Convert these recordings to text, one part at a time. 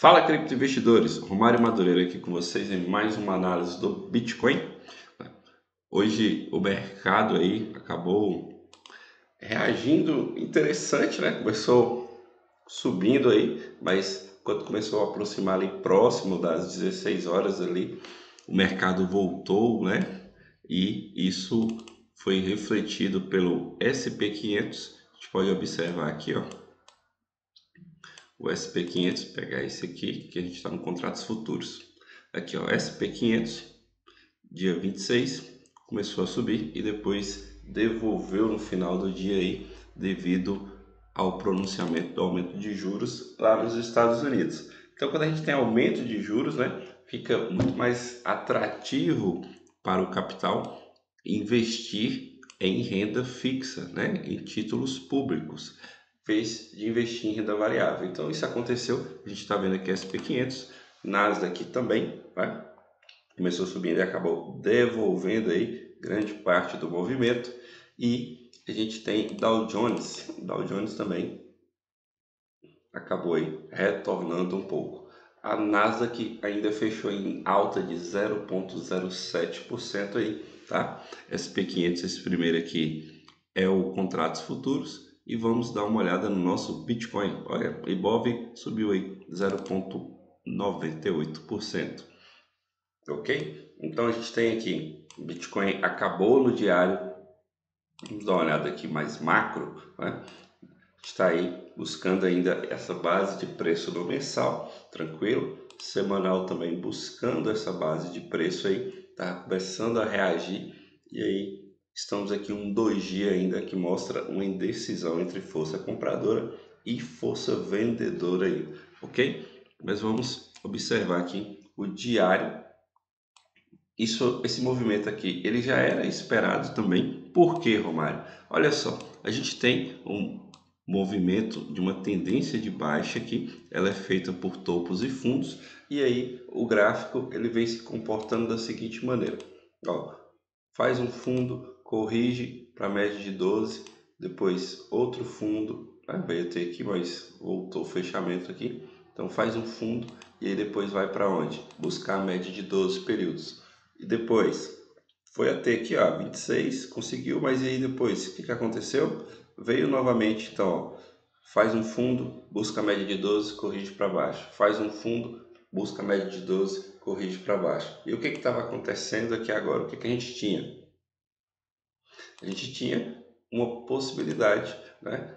Fala, criptoinvestidores! Romário Madureira aqui com vocês em mais uma análise do Bitcoin. Hoje o mercado aí acabou reagindo interessante, né? Começou subindo aí, mas quando começou a aproximar ali próximo das 16 horas ali, o mercado voltou, né? E isso foi refletido pelo SP500. A gente pode observar aqui, ó. O SP500, pegar esse aqui, que a gente está no contratos futuros. Aqui, ó, SP500, dia 26, começou a subir e depois devolveu no final do dia aí, devido ao pronunciamento do aumento de juros lá nos Estados Unidos. Então, quando a gente tem aumento de juros, né, fica muito mais atrativo para o capital investir em renda fixa, né, em títulos públicos, vez de investir em renda variável. Então isso aconteceu, a gente está vendo aqui SP500, Nasdaq também, né? Começou subindo e acabou devolvendo aí grande parte do movimento. E a gente tem Dow Jones também acabou aí retornando um pouco. A Nasdaq ainda fechou em alta de 0,07% aí, tá? SP500, esse primeiro aqui é o contratos futuros. E vamos dar uma olhada no nosso Bitcoin. Olha, Ibov subiu aí 0,98%. Ok? Então a gente tem aqui, o Bitcoin acabou no diário. Vamos dar uma olhada aqui mais macro, né? Está aí buscando ainda essa base de preço no mensal, tranquilo. Semanal também buscando essa base de preço aí, tá começando a reagir. E aí estamos aqui um 2G ainda que mostra uma indecisão entre força compradora e força vendedora aí, ok? Mas vamos observar aqui o diário. Esse movimento aqui, ele já era esperado também. Por quê, Romário? Olha só, a gente tem um movimento de uma tendência de baixa aqui, ela é feita por topos e fundos, e aí o gráfico ele vem se comportando da seguinte maneira. Ó, faz um fundo, corrige para a média de 12, depois outro fundo, veio ter aqui, mas voltou o fechamento aqui, então faz um fundo e aí depois vai para onde? Buscar a média de 12 períodos. E depois foi até aqui, ó, 26, conseguiu, mas e aí depois, o que aconteceu? Veio novamente, então, ó, faz um fundo, busca a média de 12, corrige para baixo. Faz um fundo, busca a média de 12, corrige para baixo. E o que estava acontecendo aqui agora? O que a gente tinha? A gente tinha uma possibilidade, né,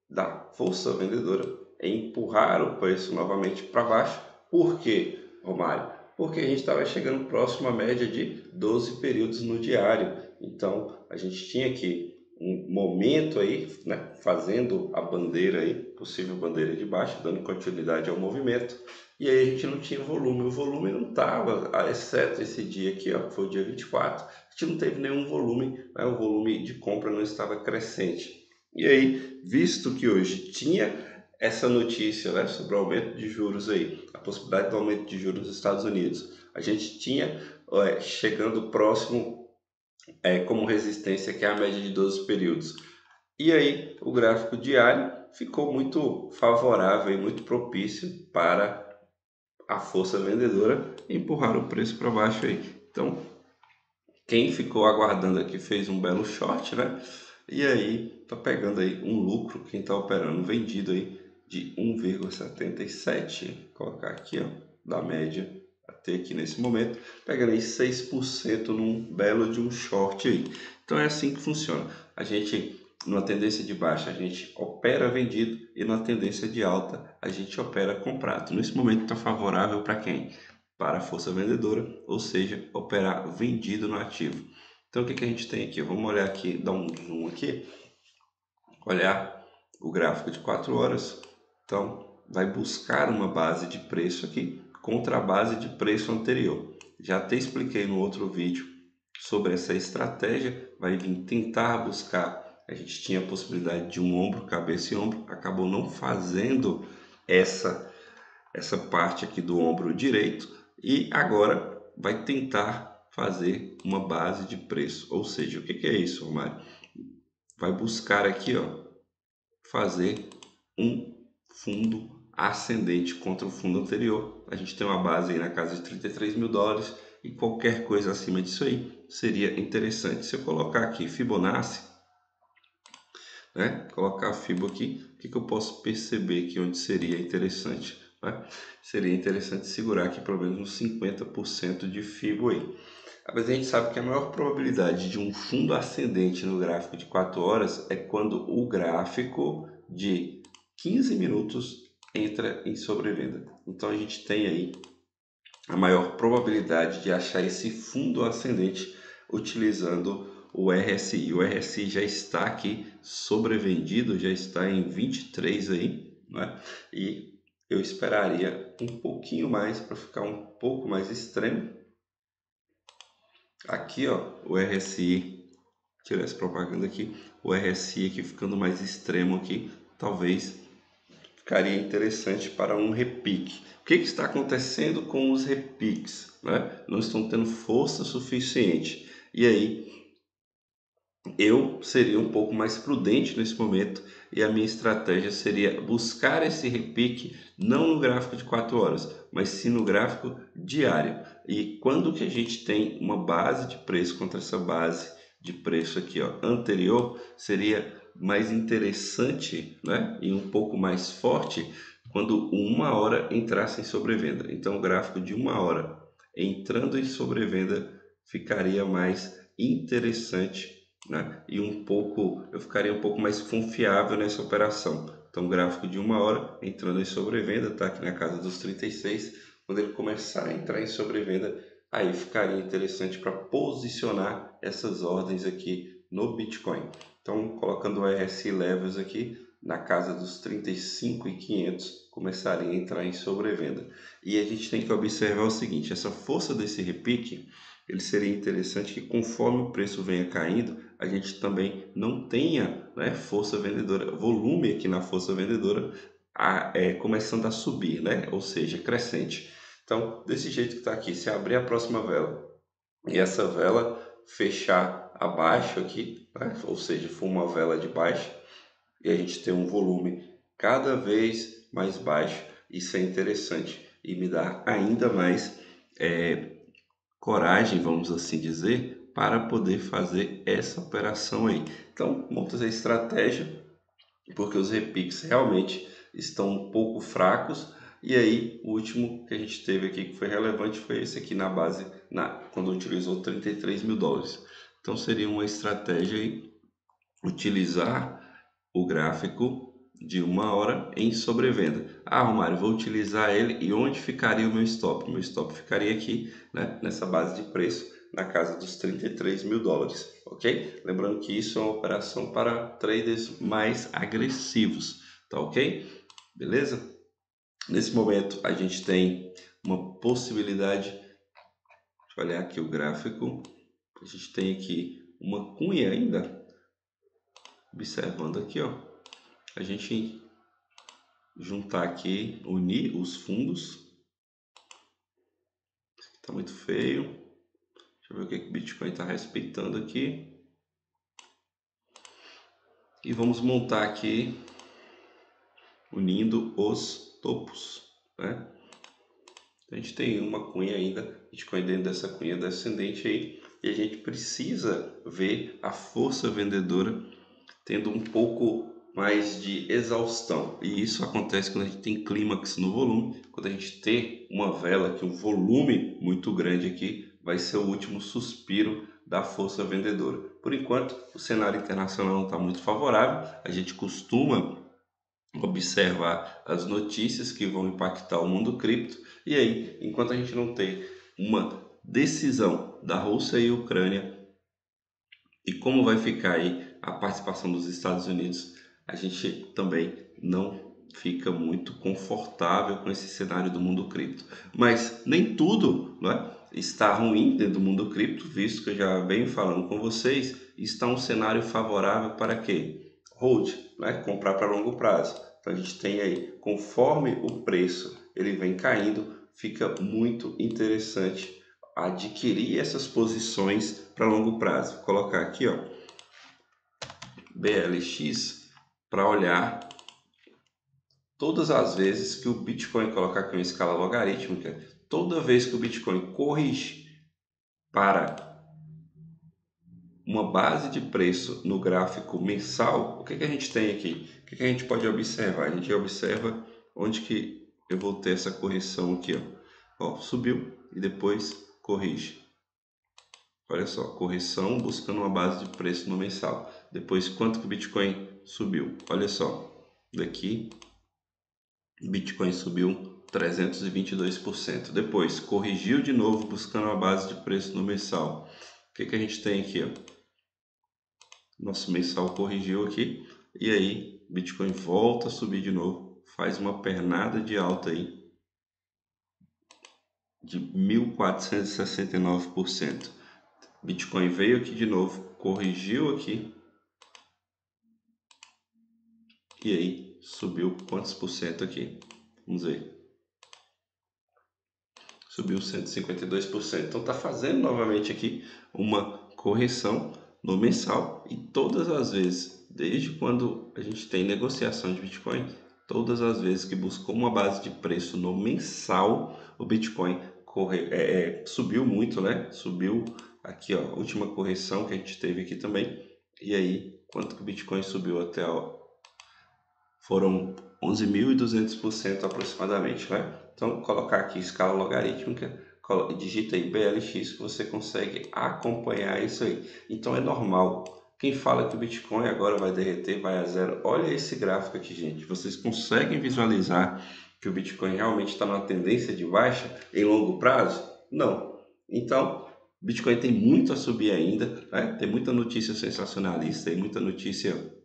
da força vendedora em empurrar o preço novamente para baixo. Por quê, Romário? Porque a gente estava chegando próximo à média de 12 períodos no diário. Então, a gente tinha aqui um momento aí, né, fazendo a bandeira aí, possível bandeira de baixo, dando continuidade ao movimento. E aí a gente não tinha volume. O volume não estava, exceto esse dia aqui, ó, que foi o dia 24, a gente não teve nenhum volume, né, o volume de compra não estava crescente. E aí, visto que hoje tinha essa notícia, né, sobre o aumento de juros aí, a possibilidade do aumento de juros nos Estados Unidos, a gente tinha chegando próximo como resistência, que é a média de 12 períodos. E aí o gráfico diário ficou muito favorável e muito propício para a força vendedora empurrar o preço para baixo aí. Então, quem ficou aguardando aqui fez um belo short, né? E aí tá pegando aí um lucro, quem tá operando vendido aí de 1,77, colocar aqui, ó, da média até aqui nesse momento, pegando aí 6% num belo de um short aí. Então é assim que funciona. A gente, numa tendência de baixa, a gente opera vendido e na tendência de alta, a gente opera comprado. Nesse momento está favorável para quem? Para a força vendedora, ou seja, operar vendido no ativo. Então o que a gente tem aqui? Vamos olhar aqui, dar um zoom aqui, olhar o gráfico de 4 horas. Então vai buscar uma base de preço aqui contra a base de preço anterior. Já até expliquei no outro vídeo sobre essa estratégia, vai vir tentar buscar. A gente tinha a possibilidade de um ombro, cabeça e ombro, acabou não fazendo essa parte aqui do ombro direito e agora vai tentar fazer uma base de preço. Ou seja, o que é isso, Romário? Vai buscar aqui, ó, fazer um fundo ascendente contra o fundo anterior. A gente tem uma base aí na casa de 33 mil dólares e qualquer coisa acima disso aí seria interessante. Se eu colocar aqui Fibonacci, né, colocar a Fibo aqui, o que eu posso perceber aqui onde seria interessante? Né? Seria interessante segurar aqui pelo menos uns 50% de Fibo aí. Mas a gente sabe que a maior probabilidade de um fundo ascendente no gráfico de 4 horas é quando o gráfico de 15 minutos entra em sobrevenda. Então a gente tem aí a maior probabilidade de achar esse fundo ascendente utilizando o RSI. O RSI já está aqui sobrevendido, já está em 23 aí, né? E eu esperaria um pouquinho mais para ficar um pouco mais extremo. Aqui, ó, o RSI, tirar essa propaganda aqui, o RSI aqui ficando mais extremo aqui, talvez ficaria interessante para um repique. O que está acontecendo com os repiques? Né? Não estão tendo força suficiente. E aí, eu seria um pouco mais prudente nesse momento e a minha estratégia seria buscar esse repique não no gráfico de 4 horas, mas sim no gráfico diário. E quando que a gente tem uma base de preço contra essa base de preço aqui, ó, anterior, seria mais interessante, né, e um pouco mais forte quando uma hora entrasse em sobrevenda. Então o gráfico de uma hora entrando em sobrevenda ficaria mais interessante, né? E eu ficaria um pouco mais confiável nessa operação. Então, gráfico de uma hora entrando em sobrevenda, está aqui na casa dos 36. Quando ele começar a entrar em sobrevenda, aí ficaria interessante para posicionar essas ordens aqui no Bitcoin. Então, colocando o RSI Levels aqui na casa dos 35.500, começaria a entrar em sobrevenda. E a gente tem que observar o seguinte: essa força desse repique, ele seria interessante que conforme o preço venha caindo, a gente também não tenha, né, força vendedora, volume aqui na força vendedora começando a subir, né, ou seja, crescente. Então, desse jeito que está aqui, se abrir a próxima vela e essa vela fechar abaixo aqui, né, ou seja, for uma vela de baixa, e a gente tem um volume cada vez mais baixo, isso é interessante e me dá ainda mais coragem, vamos assim dizer, para poder fazer essa operação aí. Então, monta a estratégia, porque os repiques realmente estão um pouco fracos. E aí, o último que a gente teve aqui que foi relevante foi esse aqui na base, quando utilizou 33 mil dólares. Então, seria uma estratégia aí, utilizar o gráfico de uma hora em sobrevenda. Ah, Romário, vou utilizar ele e onde ficaria o meu stop? O meu stop ficaria aqui, né, nessa base de preço, na casa dos 33 mil dólares, ok? Lembrando que isso é uma operação para traders mais agressivos, tá ok? Beleza? Nesse momento a gente tem uma possibilidade, deixa eu olhar aqui o gráfico, a gente tem aqui uma cunha ainda, observando aqui, ó, a gente juntar aqui, unir os fundos. Tá muito feio. Deixa eu ver o que o Bitcoin está respeitando aqui. E vamos montar aqui, unindo os topos, né? A gente tem uma cunha ainda, Bitcoin dentro dessa cunha descendente aí, e a gente precisa ver a força vendedora tendo um pouco mais de exaustão. E isso acontece quando a gente tem clímax no volume. Quando a gente tem uma vela que um volume muito grande aqui, vai ser o último suspiro da força vendedora. Por enquanto, o cenário internacional não está muito favorável. A gente costuma observar as notícias que vão impactar o mundo cripto. E aí, enquanto a gente não tem uma decisão da Rússia e Ucrânia e como vai ficar aí a participação dos Estados Unidos, a gente também não fica muito confortável com esse cenário do mundo cripto. Mas nem tudo, né, está ruim dentro do mundo cripto, visto que eu já venho falando com vocês, está um cenário favorável para quê? Hold, né, comprar para longo prazo. Então a gente tem aí, conforme o preço ele vem caindo, fica muito interessante adquirir essas posições para longo prazo. Vou colocar aqui, ó, BLX, para olhar todas as vezes que o Bitcoin, colocar aqui uma escala logarítmica, toda vez que o Bitcoin corrige para uma base de preço no gráfico mensal, o que a gente tem aqui? O que a gente pode observar? A gente observa onde que eu vou ter essa correção aqui, ó, subiu e depois corrige. Olha só, correção buscando uma base de preço no mensal. Depois, quanto que o Bitcoin subiu? Olha só, daqui, Bitcoin subiu 322%. Depois, corrigiu de novo buscando uma base de preço no mensal. O que a gente tem aqui, ó? Nosso mensal corrigiu aqui. E aí, Bitcoin volta a subir de novo. Faz uma pernada de alta aí de 1.469%. Bitcoin veio aqui de novo, corrigiu aqui. E aí, subiu quantos por cento aqui? Vamos ver. Subiu 152%. Então, está fazendo novamente aqui uma correção no mensal. E todas as vezes, desde quando a gente tem negociação de Bitcoin, todas as vezes que buscou uma base de preço no mensal, o Bitcoin subiu muito, né? Subiu aqui, ó, a última correção que a gente teve aqui também. E aí, quanto que o Bitcoin subiu até, ó, foram 11.200% aproximadamente, né? Então, colocar aqui escala logarítmica, digita aí BLX que você consegue acompanhar isso aí. Então, é normal. Quem fala que o Bitcoin agora vai derreter, vai a zero, olha esse gráfico aqui, gente. Vocês conseguem visualizar que o Bitcoin realmente está numa tendência de baixa em longo prazo? Não. Então, Bitcoin tem muito a subir ainda, né? Tem muita notícia sensacionalista, tem muita notícia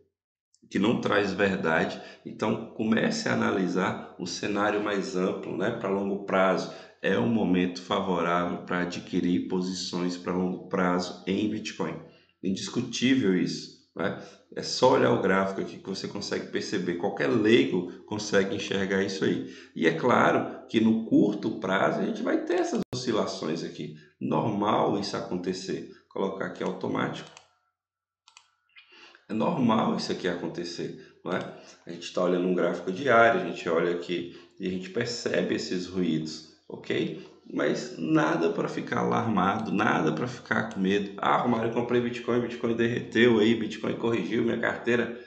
que não traz verdade. Então, comece a analisar um cenário mais amplo, né, para longo prazo. É um momento favorável para adquirir posições para longo prazo em Bitcoin. Indiscutível isso, né? É só olhar o gráfico aqui que você consegue perceber. Qualquer leigo consegue enxergar isso aí. E é claro que no curto prazo a gente vai ter essas oscilações aqui. Normal isso acontecer. Vou colocar aqui automático. É normal isso aqui acontecer, não é? A gente está olhando um gráfico diário, a gente olha aqui e a gente percebe esses ruídos, ok? Mas nada para ficar alarmado, nada para ficar com medo. Ah, Romário, eu comprei Bitcoin, Bitcoin derreteu aí, Bitcoin corrigiu minha carteira.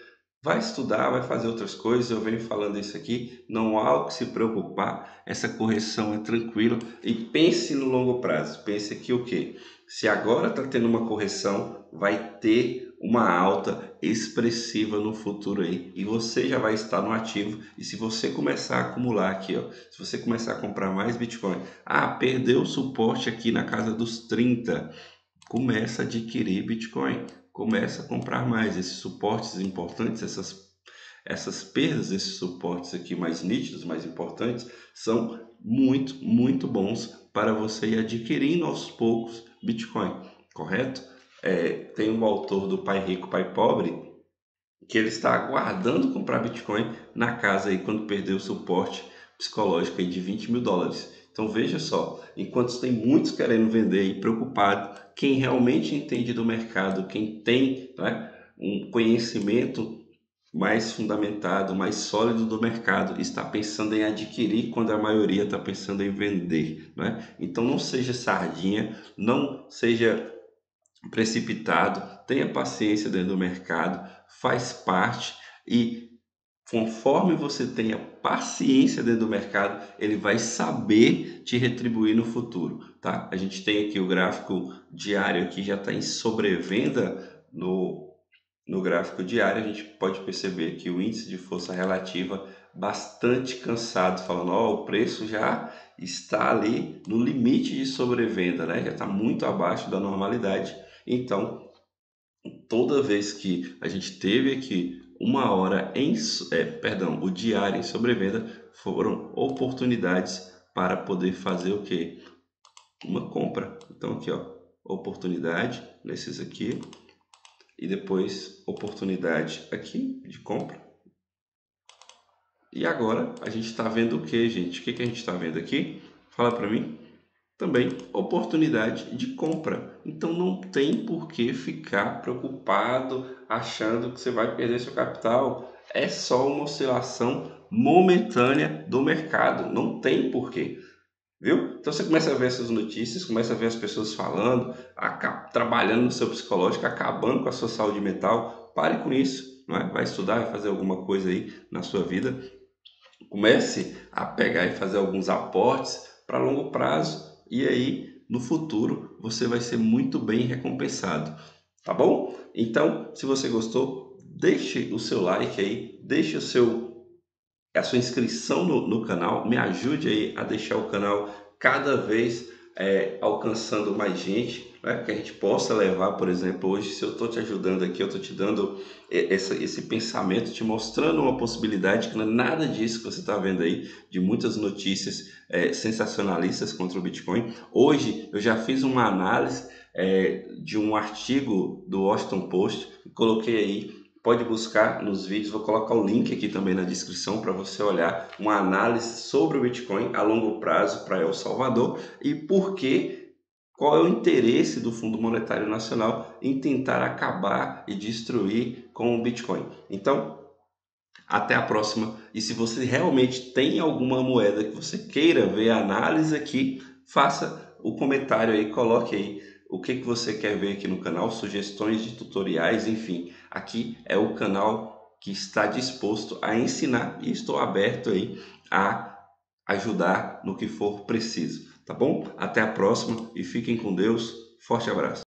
Vai estudar, vai fazer outras coisas, eu venho falando isso aqui, não há o que se preocupar, essa correção é tranquila e pense no longo prazo, pense que o quê? Se agora está tendo uma correção, vai ter uma alta expressiva no futuro aí e você já vai estar no ativo. E se você começar a acumular aqui, ó, se você começar a comprar mais Bitcoin, perdeu o suporte aqui na casa dos 30, começa a adquirir Bitcoin, começa a comprar mais. Esses suportes importantes, essas perdas, esses suportes aqui mais nítidos, mais importantes, são muito bons para você ir adquirindo aos poucos Bitcoin, correto? Tem um autor do Pai Rico, Pai Pobre, que ele está aguardando comprar Bitcoin na casa aí quando perder o suporte psicológico aí de $20.000. Então veja só, enquanto tem muitos querendo vender e preocupado, quem realmente entende do mercado, quem tem, né, um conhecimento mais fundamentado, mais sólido do mercado, está pensando em adquirir quando a maioria está pensando em vender, né? Então não seja sardinha, não seja precipitado, tenha paciência dentro do mercado, faz parte e conforme você tenha paciência dentro do mercado, ele vai saber te retribuir no futuro, tá? A gente tem aqui o gráfico diário que já está em sobrevenda no gráfico diário. A gente pode perceber que o índice de força relativa bastante cansado, falando, o preço já está ali no limite de sobrevenda, né? Já está muito abaixo da normalidade. Então, toda vez que a gente teve aqui uma hora o diário em sobrevenda, foram oportunidades para poder fazer o quê? Uma compra. Então aqui, ó, oportunidade nesses aqui e depois oportunidade aqui de compra. E agora a gente está vendo o que, gente? O que a gente está vendo aqui? Fala para mim. Também oportunidade de compra. Então não tem por que ficar preocupado achando que você vai perder seu capital. é só uma oscilação momentânea do mercado, não tem porquê. Viu? Então você começa a ver essas notícias, começa a ver as pessoas falando, trabalhando no seu psicológico, acabando com a sua saúde mental. Pare com isso, não é? Vai estudar, vai fazer alguma coisa aí na sua vida. Comece a pegar e fazer alguns aportes para longo prazo e aí no futuro você vai ser muito bem recompensado, tá bom? Então, se você gostou, deixe o seu like aí, deixe a sua inscrição no canal, me ajude aí a deixar o canal cada vez alcançando mais gente, né? Que a gente possa levar, por exemplo, hoje, se eu estou te ajudando aqui, eu estou te dando esse pensamento, te mostrando uma possibilidade que não é nada disso que você está vendo aí, de muitas notícias sensacionalistas contra o Bitcoin. Hoje eu já fiz uma análise de um artigo do Washington Post, coloquei aí. Pode buscar nos vídeos, vou colocar o link aqui também na descrição para você olhar uma análise sobre o Bitcoin a longo prazo para El Salvador e por que, qual é o interesse do Fundo Monetário Nacional em tentar acabar e destruir com o Bitcoin. Então, até a próxima. E se você realmente tem alguma moeda que você queira ver a análise aqui, faça o comentário aí, coloque aí o que você quer ver aqui no canal, sugestões de tutoriais, enfim. Aqui é o canal que está disposto a ensinar e estou aberto aí a ajudar no que for preciso, tá bom? Até a próxima e fiquem com Deus. Forte abraço.